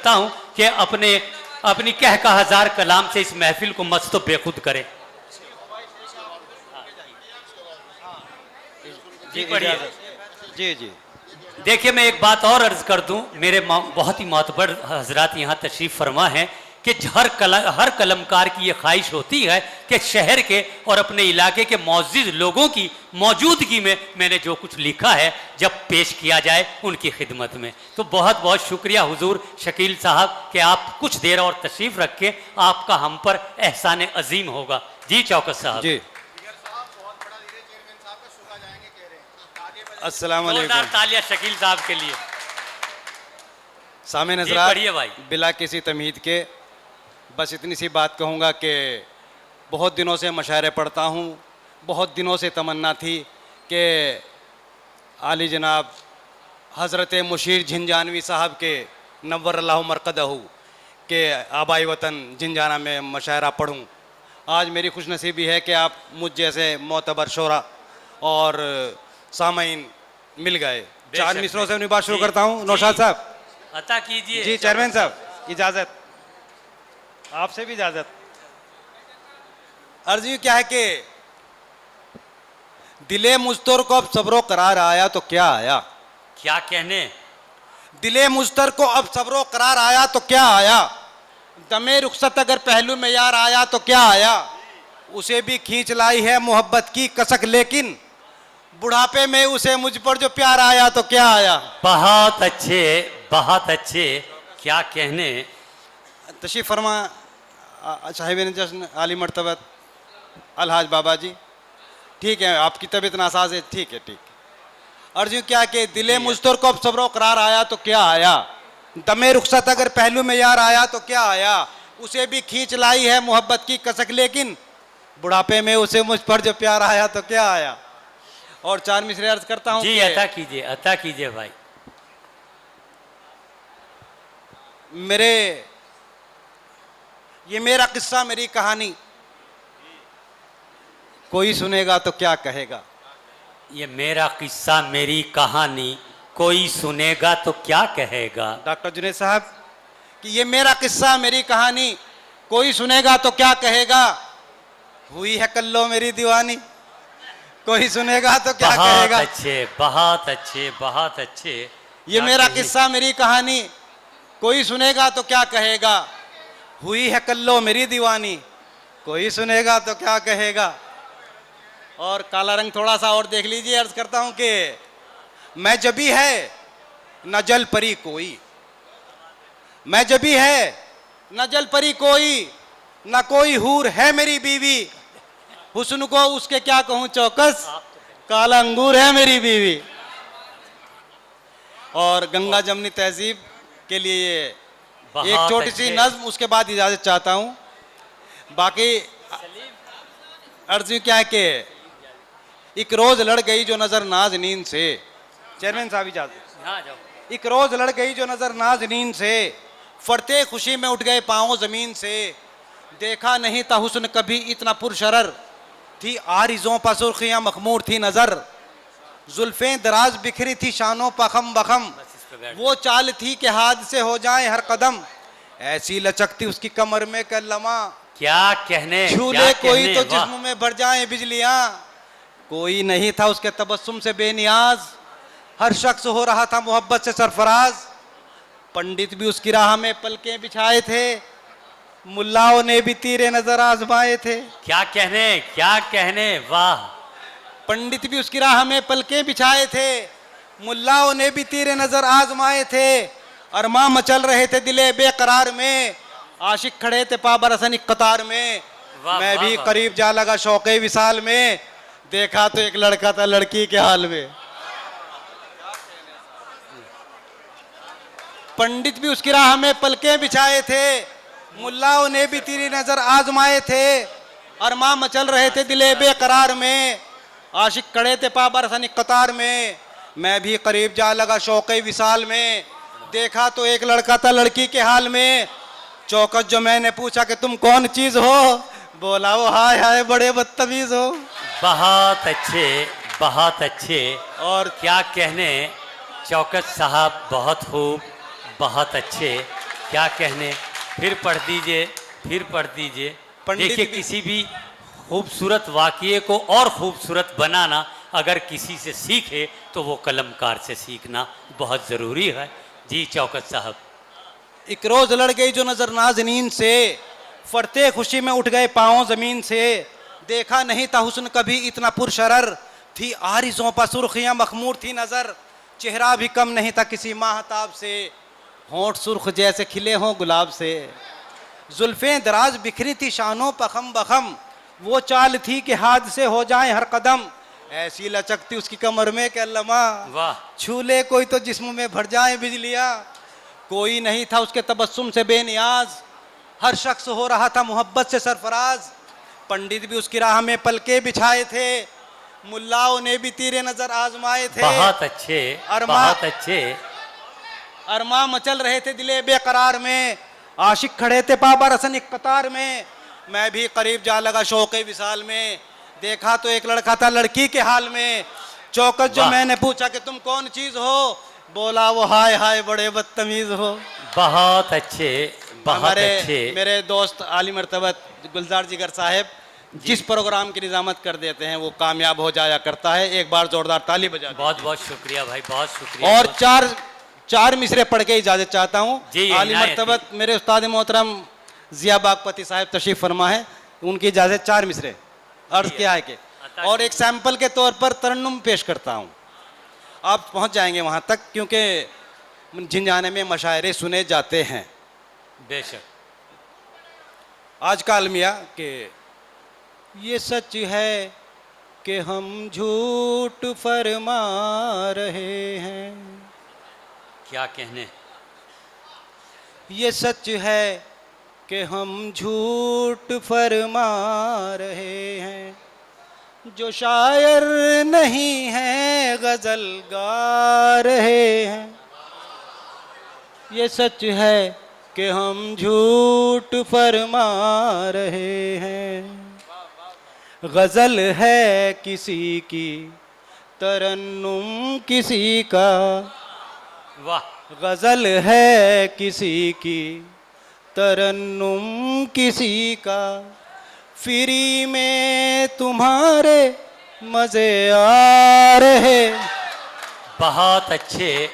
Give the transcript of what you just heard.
करता हूं कि अपनी कह का हजार कलाम से इस महफिल को मस्त बेखुद करें। जी पढ़िए। जी जी। देखिए, मैं एक बात और अर्ज कर दूं, मेरे बहुत ही मोतबर हजरात यहाँ तशरीफ फरमा हैं कि हर कलमकार की ये ख्वाहिश होती है कि शहर के और अपने इलाके के मौजूद लोगों की मौजूदगी में मैंने जो कुछ लिखा है जब पेश किया जाए उनकी खिदमत में। तो बहुत बहुत शुक्रिया हुजूर शकील साहब कि आप कुछ देर और तशरीफ रखें, आपका हम पर एहसान अजीम होगा। जी चौकस साहब जी। अस्सलाम वालेकुम। तालिया शकील साहब के लिए। सामने जी पढ़िए भाई। बिला किसी तमहीद के बस इतनी सी बात कहूँगा कि बहुत दिनों से मशायरे पढ़ता हूँ, बहुत दिनों से तमन्ना थी कि आली जनाब हज़रत मुशीर झिंझानवी साहब के नव्वर अल्लाहु मरकदहू के आबाई वतन झिंझाना में मशायरा पढ़ूँ। आज मेरी खुशनसीबी है कि आप मुझ जैसे मोतबर शोरा और सामईन मिल गए। चार मिसरों से अपनी बात शुरू करता हूँ। नौशाद साहब अता कीजिए। जी चेयरमैन साहब, इजाज़त, आपसे भी इजाज़त। अर्ज़ यूँ क्या है कि दिले मुश्तर को अब सब्रो करार आया तो क्या आया। क्या कहने। दिले मुश्तर को अब सब्रो करार आया तो क्या आया। दमे रुखसत अगर पहलू में यार आया तो क्या आया। उसे भी खींच लाई है मोहब्बत की कसक, लेकिन बुढ़ापे में उसे मुझ पर जो प्यार आया तो क्या आया। बहुत अच्छे, बहुत अच्छे, क्या कहने। तशरीफ़ फरमा साहिब जश्न आली मर्तबत अलहाज बाबा जी। ठीक है, आपकी तबीयत नासाज है, ठीक है ठीक है। अर्ज़ यूँ क्या कि दिले मुश्तर को अब सब्रो करार आया तो क्या आया। दमे रुखसत अगर पहलू में यार आया तो क्या आया। उसे भी खींच लाई है मोहब्बत की कसक, लेकिन बुढ़ापे में उसे मुझ पर जो प्यार आया तो क्या आया। और चार मिसरे अर्ज करता हूँ जी अता कीजिए, अता कीजिए भाई। ये मेरा किस्सा मेरी कहानी, कोई सुनेगा तो क्या कहेगा। ये मेरा किस्सा मेरी कहानी, कोई सुनेगा तो क्या कहेगा। डॉक्टर जुनैद साहब कि ये मेरा किस्सा मेरी कहानी, कोई सुनेगा तो क्या कहेगा। हुई है कल्लो मेरी दीवानी, कोई सुनेगा तो क्या कहेगा। बहुत अच्छे, बहुत अच्छे, बहुत अच्छे। ये मेरा किस्सा मेरी कहानी, कोई सुनेगा तो क्या कहेगा। हुई है कल्लो मेरी दीवानी, कोई सुनेगा तो क्या कहेगा। और काला रंग थोड़ा सा और देख लीजिए। अर्ज करता हूं कि मैं जबी है न जल परी कोई, मैं जबी है न जल परी कोई, न कोई हूर है मेरी बीवी। हुस्न को उसके क्या कहूं चौकस, काला अंगूर है मेरी बीवी। और गंगा जमनी तहजीब के लिए एक छोटी सी नज्म, उसके बाद इजाजत चाहता हूं। बाकी अर्ज क्या है कि एक रोज लड़ गई जो नजर नाज नींद से। चेयरमैन साहब इजाजत। एक रोज लड़ गई जो नजर नाज नींद से, फरते खुशी में उठ गए पांव जमीन से। देखा नहीं था हुस्न कभी इतना पुरशरर, थी आरिज़ों पर सुर्खियां मखमूर थी नजर। जुल्फें दराज बिखरी थी शानों पर खम बखम, वो चाल थी कि हाथ से हो जाए हर कदम। ऐसी लचकती उसकी कमर में कलमा, क्या कहने। छूले कोई तो जिस्म में भर जाए बिजलियां। कोई नहीं था उसके तबस्सुम से बेनियाज, हर शख्स हो रहा था मोहब्बत से सरफराज। पंडित भी उसकी राह में पलकें बिछाए थे, मुल्लाओं ने भी तीरे नजर आजमाए थे। क्या कहने, क्या कहने, वाह। पंडित भी उसकी राह में पलकें बिछाए थे, मुल्लाओं ने भी तीरे नजर आजमाए थे। अरमां मचल रहे थे दिले बेकरार में, आशिक खड़े थे पाबरसनी कतार में। मैं भी करीब जा लगा शौक़े विसाल में, देखा तो एक लड़का था लड़की के हाल में। पंडित भी उसकी राह में पलकें बिछाए थे, मुल्लाओं ने भी तेरी नजर आजमाए थे। अरमां मचल रहे थे दिले बेकरार में, आशिक खड़े थे पाबरसनी कतार में। मैं भी करीब जा लगा शौक़े विसाल में, देखा तो एक लड़का था लड़की के हाल में। चौकस जो मैंने पूछा कि तुम कौन चीज हो, बोला वो हाय हाय बड़े बदतमीज हो। बहुत अच्छे, बहुत अच्छे। और क्या कहने चौकस साहब, बहुत खूब, बहुत अच्छे। क्या कहने, फिर पढ़ दीजिए, फिर पढ़ दीजिए। पंडित देखिए, भी- किसी भी खूबसूरत वाक़ये को और खूबसूरत बनाना अगर किसी से सीखे तो वो कलमकार से सीखना बहुत ज़रूरी है। जी चौकत साहब। एक रोज लड़ गई जो नजर नाज़नीन से, फरते खुशी में उठ गए पाँव जमीन से। देखा नहीं था हुस्न कभी इतना पुरशरर, थी आरिज़ों पर सुर्खियां मखमूर थी नजर। चेहरा भी कम नहीं था किसी माहताब से, होंठ सुर्ख जैसे खिले हों गुलाब से। जुल्फें दराज बिखरी थी शानों पखम बखम, वो चाल थी कि हाथ से हो जाए हर कदम। ऐसी लचकती उसकी कमर में कि अल्लमा, वाह, छू ले कोई तो जिस्म में भर जाए बिजलियाँ। कोई नहीं था उसके तबस्सुम से बेनियाज, हर शख्स हो रहा था मोहब्बत से सरफराज। पंडित भी उसकी राह में पलके बिछाए थे, मुल्लाओं ने भी तीरे नजर आजमाए थे। बहुत अच्छे, बहुत अच्छे। अरमा मचल रहे थे दिले बेकरार में, आशिक खड़े थे पाबा रसन एक कतार में। मैं भी करीब जा लगा शौक़े विसाल में, देखा तो एक लड़का था लड़की के हाल में। चौकस जो वाह। मैंने पूछा कि तुम कौन चीज हो, बोला वो हाय हाय बड़े बदतमीज हो। बहुत अच्छे, बहुत हमारे अच्छे। मेरे दोस्त आली मर्तबत गुलजार जिगर साहब जिस प्रोग्राम की निजामत कर देते हैं वो कामयाब हो जाया करता है। एक बार जोरदार ताली बजा दीजिए। बहुत बहुत शुक्रिया भाई, बहुत शुक्रिया। और चार मिसरे पढ़ के इजाजत चाहता हूँ। जी, आली इनायत मर्तबत मेरे उस्ताद मोहतरम जिया बागपति साहब तशरीफ फरमा है, उनकी इजाजत 4 मिसरे अर्ज जी, किया है कि, और एक सैंपल के तौर पर तरन्नुम पेश करता हूँ। आप पहुँच जाएंगे वहाँ तक क्योंकि झिंझाने में मशायरे सुने जाते हैं। बेशक। आज का अलमिया कि ये सच है कि हम झूठ फरमा रहे हैं। क्या कहने, ये सच है कि हम झूठ फरमा रहे हैं। जो शायर नहीं है गजल गा रहे हैं। ये सच है कि हम झूठ फरमा रहे हैं। गजल है किसी की, तरन्नुम किसी का। वाह, गजल है किसी की, तरन्नुम किसी का। फ्री में तुम्हारे मजे आ रहे। बहुत अच्छे,